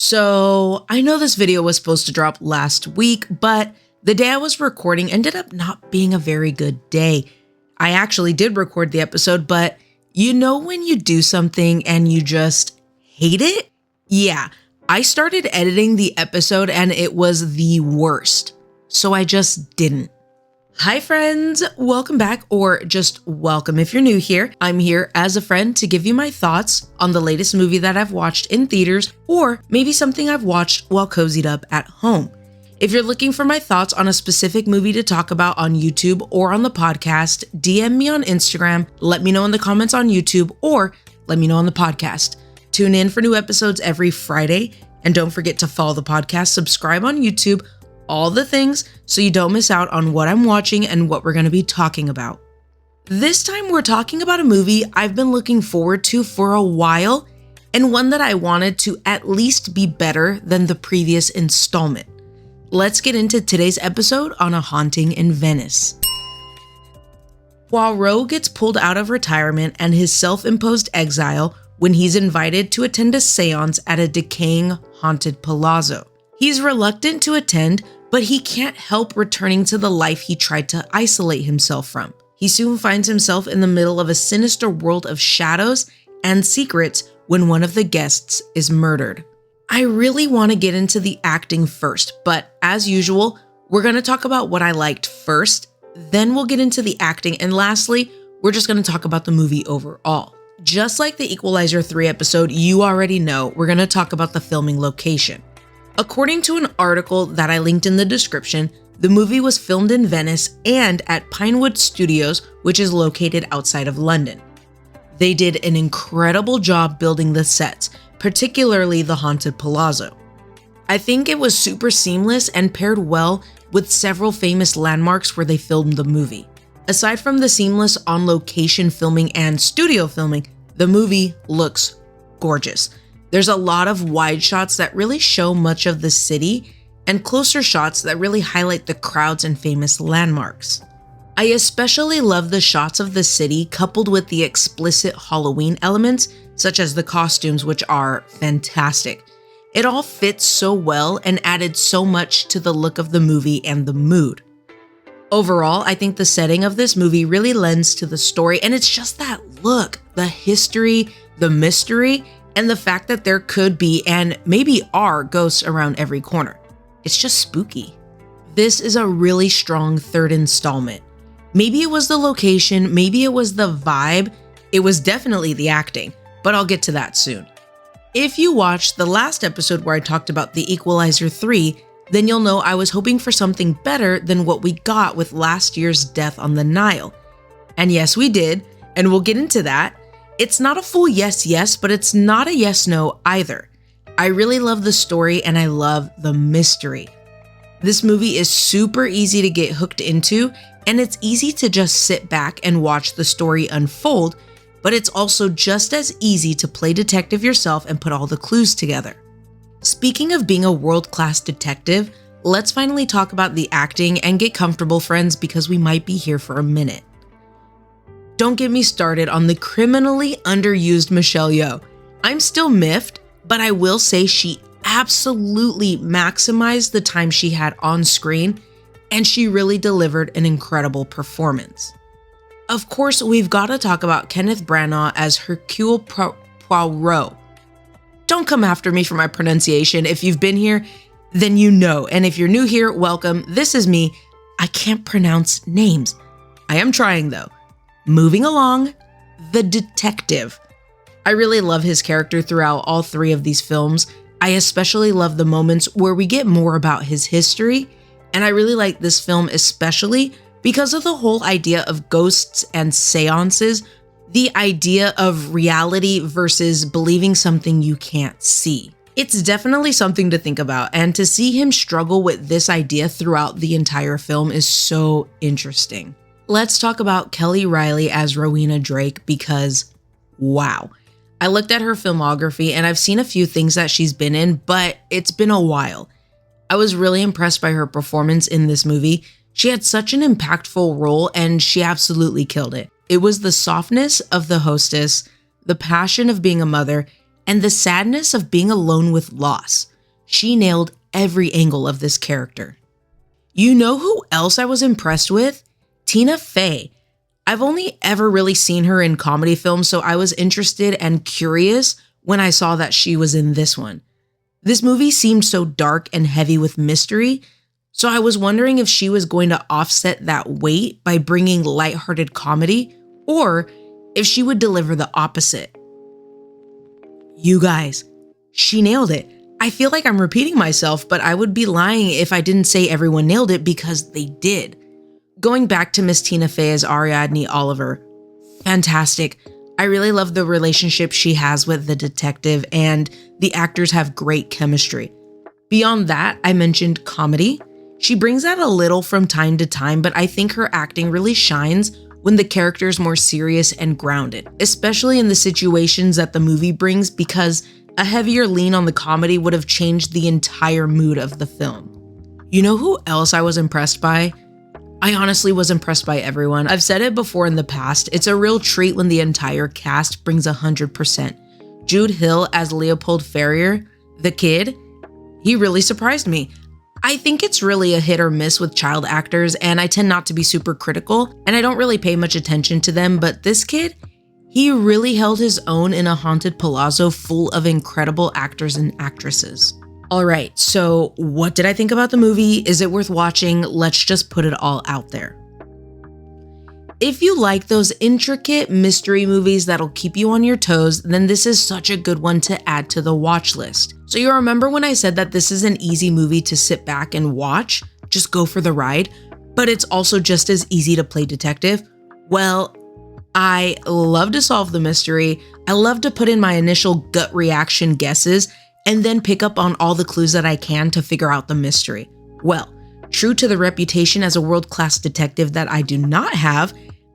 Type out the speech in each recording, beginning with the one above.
So I know this video was supposed to drop last week, but the day I was recording ended up not being a very good day. I actually did record the episode, but you know when you do something and you just hate it? Yeah, I started editing the episode and it was the worst. So I just didn't. Hi friends, welcome back, or just welcome if you're new here. I'm here as a friend to give you my thoughts on the latest movie that I've watched in theaters, or maybe something I've watched while cozied up at home. If you're looking for my thoughts on a specific movie to talk about on YouTube or on the podcast, DM me on Instagram, let me know in the comments on YouTube, or let me know on the podcast. Tune in for new episodes every Friday, and don't forget to follow the podcast, subscribe on YouTube, all the things so you don't miss out on what I'm watching and what we're going to be talking about. This time we're talking about a movie I've been looking forward to for a while, and one that I wanted to at least be better than the previous installment. Let's get into today's episode on A Haunting in Venice. Poirot gets pulled out of retirement and his self-imposed exile when he's invited to attend a séance at a decaying haunted palazzo. He's reluctant to attend, but he can't help returning to the life he tried to isolate himself from. He soon finds himself in the middle of a sinister world of shadows and secrets when one of the guests is murdered. I really want to get into the acting first, but as usual, we're going to talk about what I liked first, then we'll get into the acting, and lastly, we're just going to talk about the movie overall. Just like the Equalizer 3 episode, you already know we're going to talk about the filming location. According to an article that I linked in the description, the movie was filmed in Venice and at Pinewood Studios, which is located outside of London. They did an incredible job building the sets, particularly the haunted palazzo. I think it was super seamless and paired well with several famous landmarks where they filmed the movie. Aside from the seamless on-location filming and studio filming, the movie looks gorgeous. There's a lot of wide shots that really show much of the city and closer shots that really highlight the crowds and famous landmarks. I especially love the shots of the city coupled with the explicit Halloween elements, such as the costumes, which are fantastic. It all fits so well and added so much to the look of the movie and the mood. Overall, I think the setting of this movie really lends to the story, and it's just that look, the history, the mystery, and the fact that there could be and maybe are ghosts around every corner. It's just spooky. This is a really strong third installment. Maybe it was the location, maybe it was the vibe, it was definitely the acting, but I'll get to that soon. If you watched the last episode where I talked about the Equalizer 3, then you'll know I was hoping for something better than what we got with last year's Death on the Nile. And yes, we did, and we'll get into that. It's not a full yes, but it's not a yes/no either. I really love the story and I love the mystery. This movie is super easy to get hooked into, and it's easy to just sit back and watch the story unfold, but it's also just as easy to play detective yourself and put all the clues together. Speaking of being a world-class detective, let's finally talk about the acting and get comfortable, friends, because we might be here for a minute. Don't get me started on the criminally underused Michelle Yeoh. I'm still miffed, but I will say she absolutely maximized the time she had on screen, and she really delivered an incredible performance. Of course, we've got to talk about Kenneth Branagh as Hercule Poirot. Don't come after me for my pronunciation. If you've been here, then you know, and if you're new here, welcome. This is me. I can't pronounce names. I am trying though. Moving along, the detective. I really love his character throughout all three of these films. I especially love the moments where we get more about his history, and I really like this film especially because of the whole idea of ghosts and seances, the idea of reality versus believing something you can't see. It's definitely something to think about, and to see him struggle with this idea throughout the entire film is so interesting. Let's talk about Kelly Reilly as Rowena Drake because, wow. I looked at her filmography and I've seen a few things that she's been in, but it's been a while. I was really impressed by her performance in this movie. She had such an impactful role and she absolutely killed it. It was the softness of the hostess, the passion of being a mother, and the sadness of being alone with loss. She nailed every angle of this character. You know who else I was impressed with? Tina Fey. I've only ever really seen her in comedy films, so I was interested and curious when I saw that she was in this one. This movie seemed so dark and heavy with mystery, so I was wondering if she was going to offset that weight by bringing lighthearted comedy, or if she would deliver the opposite. You guys, she nailed it. I feel like I'm repeating myself, but I would be lying if I didn't say everyone nailed it, because they did. Going back to Miss Tina Fey as Ariadne Oliver, fantastic. I really love the relationship she has with the detective, and the actors have great chemistry. Beyond that, I mentioned comedy. She brings that a little from time to time, but I think her acting really shines when the character is more serious and grounded, especially in the situations that the movie brings, because a heavier lean on the comedy would have changed the entire mood of the film. You know who else I was impressed by? I honestly was impressed by everyone. I've said it before in the past, it's a real treat when the entire cast brings 100%. Jude Hill as Leopold Ferrier, the kid, he really surprised me. I think it's really a hit or miss with child actors, and I tend not to be super critical, and I don't really pay much attention to them, but this kid, he really held his own in a haunted palazzo full of incredible actors and actresses. All right, so what did I think about the movie? Is it worth watching? Let's just put it all out there. If you like those intricate mystery movies that'll keep you on your toes, then this is such a good one to add to the watch list. So you remember when I said that this is an easy movie to sit back and watch, just go for the ride, but it's also just as easy to play detective? Well, I love to solve the mystery. I love to put in my initial gut reaction guesses and then pick up on all the clues that I can to figure out the mystery. Well, true to the reputation as a world-class detective that I do not have,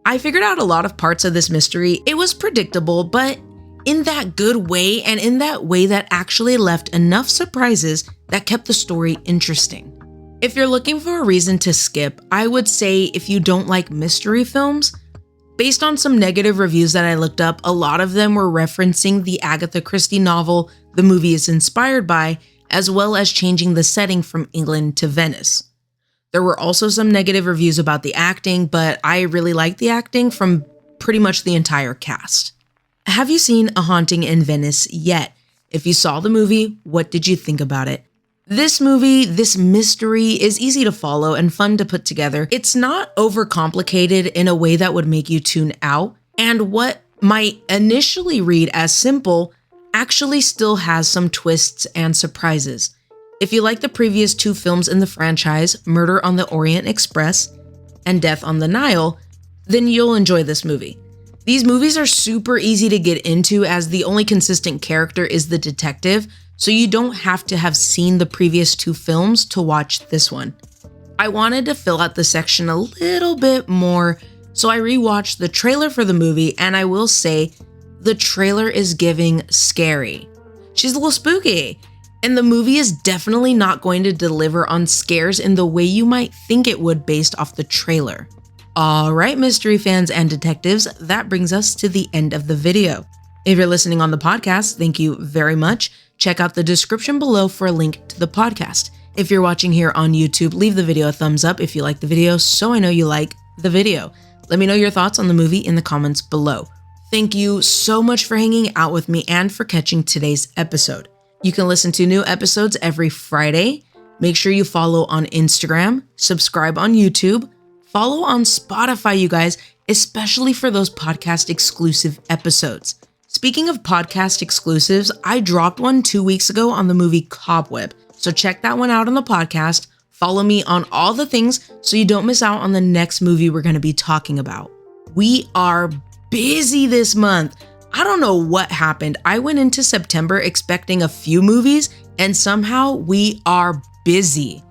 I figured out a lot of parts of this mystery. It was predictable, but in that good way, and in that way that actually left enough surprises that kept the story interesting. If you're looking for a reason to skip, I would say if you don't like mystery films, based on some negative reviews that I looked up, a lot of them were referencing the Agatha Christie novel the movie is inspired by, as well as changing the setting from England to Venice. There were also some negative reviews about the acting, but I really liked the acting from pretty much the entire cast. Have you seen A Haunting in Venice yet? If you saw the movie, what did you think about it? This movie, this mystery, is easy to follow and fun to put together. It's not overcomplicated in a way that would make you tune out, and what might initially read as simple actually still has some twists and surprises. If you like the previous two films in the franchise, Murder on the Orient Express and Death on the Nile, then you'll enjoy this movie. These movies are super easy to get into as the only consistent character is the detective, so you don't have to have seen the previous two films to watch this one. I wanted to fill out the section a little bit more, so I rewatched the trailer for the movie, and I will say, the trailer is giving scary. She's a little spooky, and the movie is definitely not going to deliver on scares in the way you might think it would based off the trailer. All right, mystery fans and detectives, that brings us to the end of the video. If you're listening on the podcast, thank you very much. Check out the description below for a link to the podcast. If you're watching here on YouTube, leave the video a thumbs up if you like the video so I know you like the video. Let me know your thoughts on the movie in the comments below. Thank you so much for hanging out with me and for catching today's episode. You can listen to new episodes every Friday. Make sure you follow on Instagram, subscribe on YouTube, follow on Spotify, you guys, especially for those podcast exclusive episodes. Speaking of podcast exclusives, I dropped one 2 weeks ago on the movie Cobweb, so check that one out on the podcast. Follow me on all the things so you don't miss out on the next movie we're going to be talking about. We are busy this month. I don't know what happened. I went into September expecting a few movies, and somehow we are busy.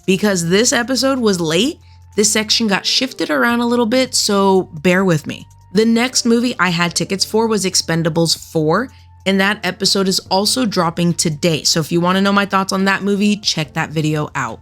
Because this episode was late, this section got shifted around a little bit, so bear with me. The next movie I had tickets for was Expendables 4, and that episode is also dropping today. So if you want to know my thoughts on that movie, check that video out.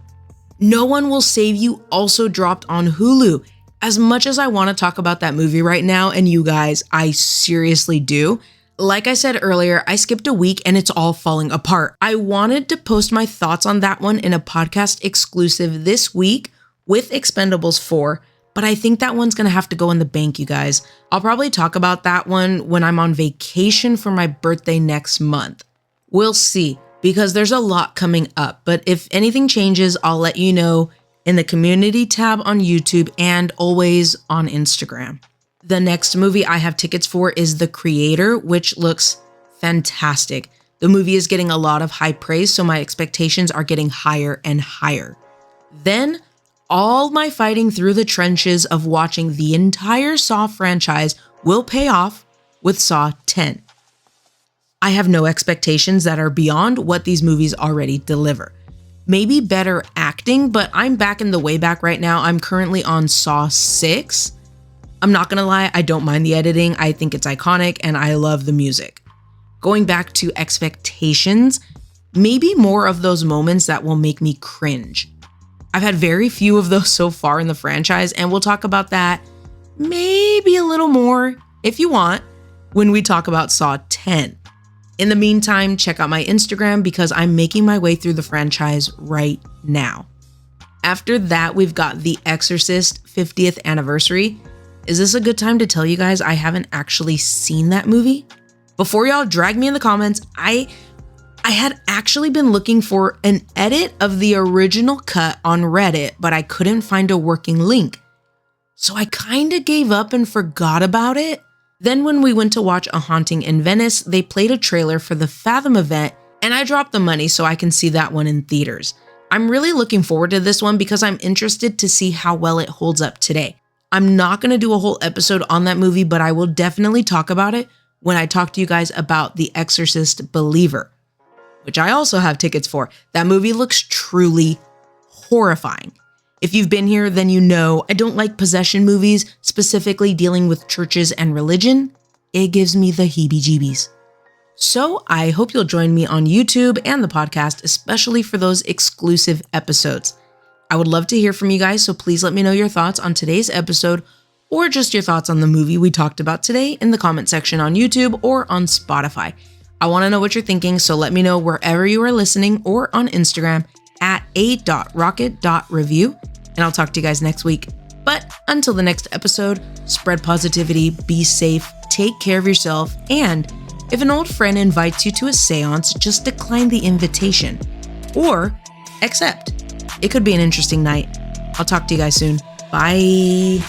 No One Will Save You also dropped on Hulu. As much as I want to talk about that movie right now, and you guys, I seriously do, Like I said earlier, I skipped a week and it's all falling apart. I wanted to post my thoughts on that one in a podcast exclusive this week with Expendables 4, but I think that one's gonna have to go in the bank, you guys. I'll probably talk about that one when I'm on vacation for my birthday next month. We'll see, because there's a lot coming up, but if anything changes, I'll let you know in the community tab on YouTube and always on Instagram. The next movie I have tickets for is The Creator, which looks fantastic. The movie is getting a lot of high praise, so my expectations are getting higher and higher. Then, all my fighting through the trenches of watching the entire Saw franchise will pay off with Saw 10. I have no expectations that are beyond what these movies already deliver. Maybe better acting, but I'm back in the way back right now. I'm currently on Saw 6. I'm not gonna lie, I don't mind the editing. I think it's iconic and I love the music. Going back to expectations, maybe more of those moments that will make me cringe. I've had very few of those so far in the franchise, and we'll talk about that maybe a little more, if you want, when we talk about Saw 10. In the meantime, check out my Instagram because I'm making my way through the franchise right now. After that, we've got The Exorcist 50th anniversary. Is this a good time to tell you guys I haven't actually seen that movie? Before y'all drag me in the comments, I had actually been looking for an edit of the original cut on Reddit, but I couldn't find a working link. So I kinda gave up and forgot about it. Then when we went to watch A Haunting in Venice, they played a trailer for the Fathom event, and I dropped the money so I can see that one in theaters. I'm really looking forward to this one because I'm interested to see how well it holds up today. I'm not going to do a whole episode on that movie, but I will definitely talk about it when I talk to you guys about The Exorcist Believer, which I also have tickets for. That movie looks truly horrifying. If you've been here, then you know I don't like possession movies, specifically dealing with churches and religion. It gives me the heebie-jeebies. So I hope you'll join me on YouTube and the podcast, especially for those exclusive episodes. I would love to hear from you guys, so please let me know your thoughts on today's episode or just your thoughts on the movie we talked about today in the comment section on YouTube or on Spotify. I want to know what you're thinking, so let me know wherever you are listening or on Instagram at a.rocket.review, and I'll talk to you guys next week. But until the next episode, spread positivity, be safe, take care of yourself, and if an old friend invites you to a séance, just decline the invitation or accept. It could be an interesting night. I'll talk to you guys soon. Bye.